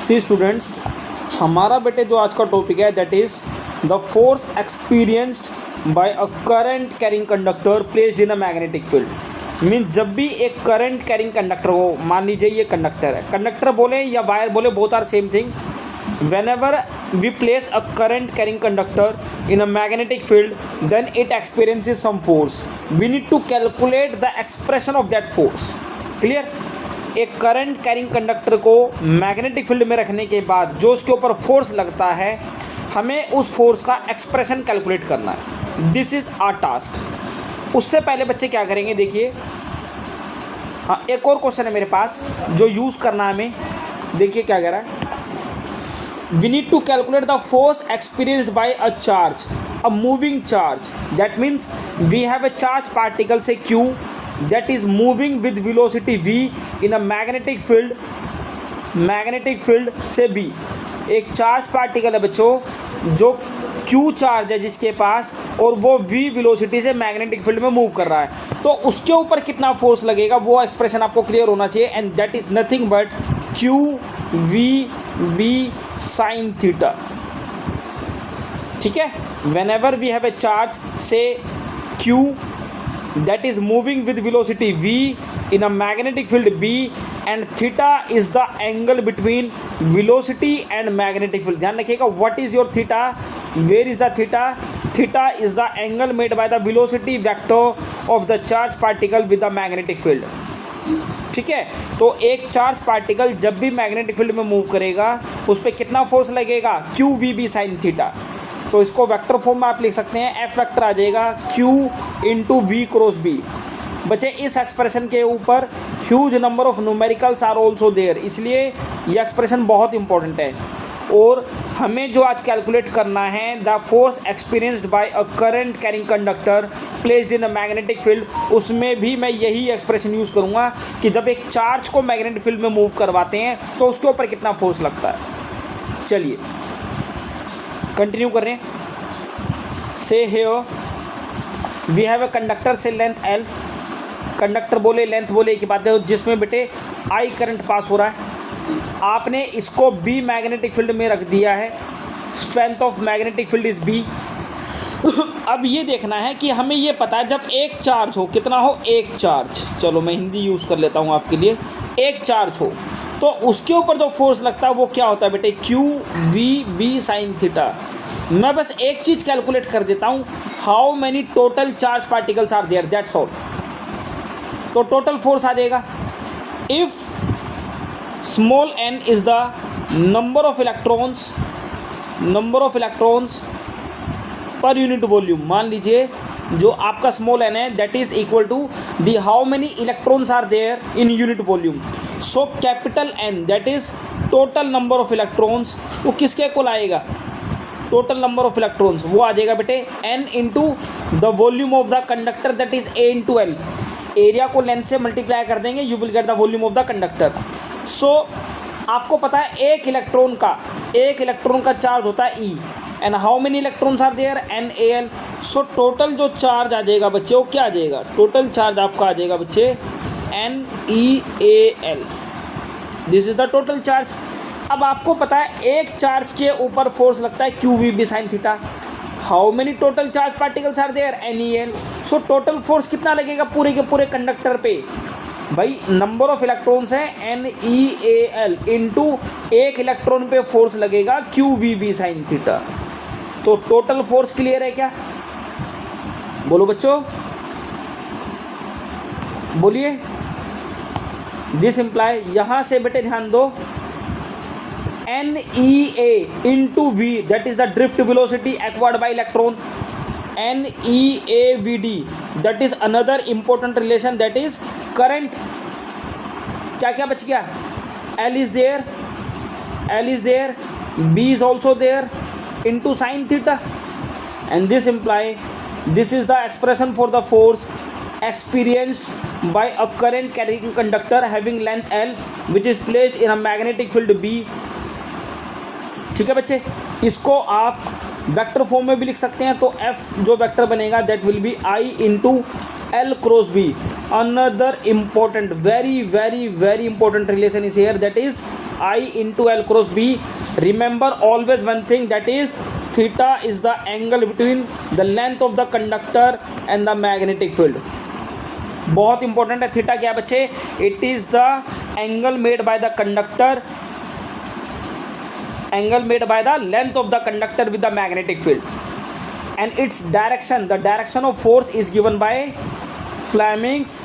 सी students, हमारा बेटे जो आज का टॉपिक है that is the force experienced bye a current carrying conductor placed in a magnetic field. Mean जब भी एक करंट कैरिंग कंडक्टर हो, मान लीजिए ये कंडक्टर है, कंडक्टर बोले या वायर बोले, both are same thing. whenever we place a current carrying conductor in a magnetic field, then it experiences some force. We need to calculate the expression of that force. Clear? एक current carrying conductor को magnetic field में रखने के बाद जो उसके ऊपर force लगता है, हमें उस फोर्स का एक्सप्रेशन कैलकुलेट करना है। This is our task. उससे पहले बच्चे क्या करेंगे, देखिए, हाँ, एक और क्वेश्चन है मेरे पास जो यूज़ करना है हमें। देखिए क्या कह रहा है, we need to calculate the force experienced by a charge, a moving charge. That means we have a charge particle say q that is moving with velocity v in a magnetic field say b. एक charge particle है बच्चों जो q charge है जिसके पास, और वो v velocity से magnetic field में मूव कर रहा है, तो उसके ऊपर कितना फोर्स लगेगा वो एक्सप्रेशन आपको क्लियर होना चाहिए। And that is nothing but q v b sin theta. ठीक है, whenever we have a charge से q that is moving with velocity v in a magnetic field b and theta is the angle between velocity and magnetic field. ध्यान रखिएगा, what is your theta, where is the theta? Theta is the angle made by the velocity vector of the charge particle with the magnetic field. ठीक है, तो एक charge particle जब भी magnetic field में move करेगा उस पर कितना फोर्स लगेगा, q v b sine theta. तो इसको वेक्टर फॉर्म में आप लिख सकते हैं, एफ वेक्टर आ जाएगा q into v cross B. बच्चे इस एक्सप्रेशन के ऊपर huge number of numericals are also there, इसलिए ये एक्सप्रेशन बहुत इंपॉर्टेंट है। और हमें जो आज कैलकुलेट करना है, the force experienced bye a current carrying conductor placed in a magnetic field, उसमें भी मैं यही एक्सप्रेशन यूज़ करूँगा कि जब एक चार्ज को मैग्नेटिक फील्ड में मूव करवाते हैं तो उसके ऊपर कितना फोर्स लगता है। चलिए कंटिन्यू कर रहे हैं। Say here we have a conductor say length L, conductor बोले लेंथ बोले एक ही बात है, जिसमें बेटे आई करंट पास हो रहा है। आपने इसको बी मैग्नेटिक फील्ड में रख दिया है, strength of magnetic field is B. अब ये देखना है कि हमें ये पता है जब एक चार्ज हो, कितना हो, एक चार्ज, चलो मैं हिंदी यूज़ कर लेता हूँ आपके लिए, एक चार्ज हो तो उसके ऊपर जो फोर्स लगता है वो क्या होता है बेटे, q v b sine theta. मैं बस एक चीज़ कैलकुलेट कर देता हूँ, how many total charge particles are there, that's all. तो टोटल फोर्स आ जाएगा, if small n is the number of electrons per unit volume. मान लीजिए जो आपका स्मॉल n है that is equal to the how many electrons are there in unit volume. So capital N that is total number of electrons, वो किसके equal आएगा, total number of electrons, वो आ जाएगा बेटे n into the volume of the conductor that is a into L. Area को length से multiply कर देंगे, you will get the volume of the conductor. So आपको पता है एक इलेक्ट्रॉन का चार्ज होता है E, and how many electrons are there, NaL। So total जो चार्ज आ जाएगा बच्चे वो क्या आ जाएगा, टोटल चार्ज आपका आ जाएगा बच्चे NeAl। This is the total charge. अब आपको पता है एक चार्ज के ऊपर फोर्स लगता है QVB sine theta. How many total charge particles are there, NeL। So total force कितना लगेगा पूरे के पूरे कंडक्टर पे, भाई नंबर ऑफ इलेक्ट्रॉन्स है NeAl इंटू एक इलेक्ट्रॉन पे फोर्स लगेगा QVB साइन थीटा। तो टोटल फोर्स क्लियर है क्या, बोलो बच्चों, बोलिए। दिस इम्प्लाई, यहाँ से बेटे ध्यान दो, NeA into V that is the drift velocity acquired by electron, NeAVD that is another important relation that is current. क्या क्या बच गया, L is there, B is also there into sine theta. And this imply this is the expression for the force experienced by a current carrying conductor having length L which is placed in a magnetic field B। ठीक है बच्चे, इसको आप vector form में भी लिख सकते हैं। तो F जो वेक्टर बनेगा that will be I into L cross B। Another important, very important relation is here, that is I into L cross B. Remember always one thing, that is theta is the angle between the length of the conductor and the magnetic field. बहुत important है। Theta क्या बच्चे? It is the angle made by the conductor, angle made by the length of the conductor with the magnetic field, and its direction, the direction of force is given by Fleming's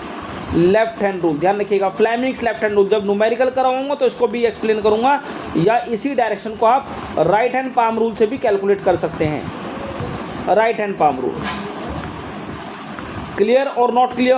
left hand rule. ध्यान रखिएगा, Fleming's left hand rule. जब numerical कराऊंगा तो इसको भी explain करूंगा, या इसी डायरेक्शन को आप राइट हैंड पाम रूल से भी कैलकुलेट कर सकते हैं। Right hand palm rule, clear और नॉट क्लियर?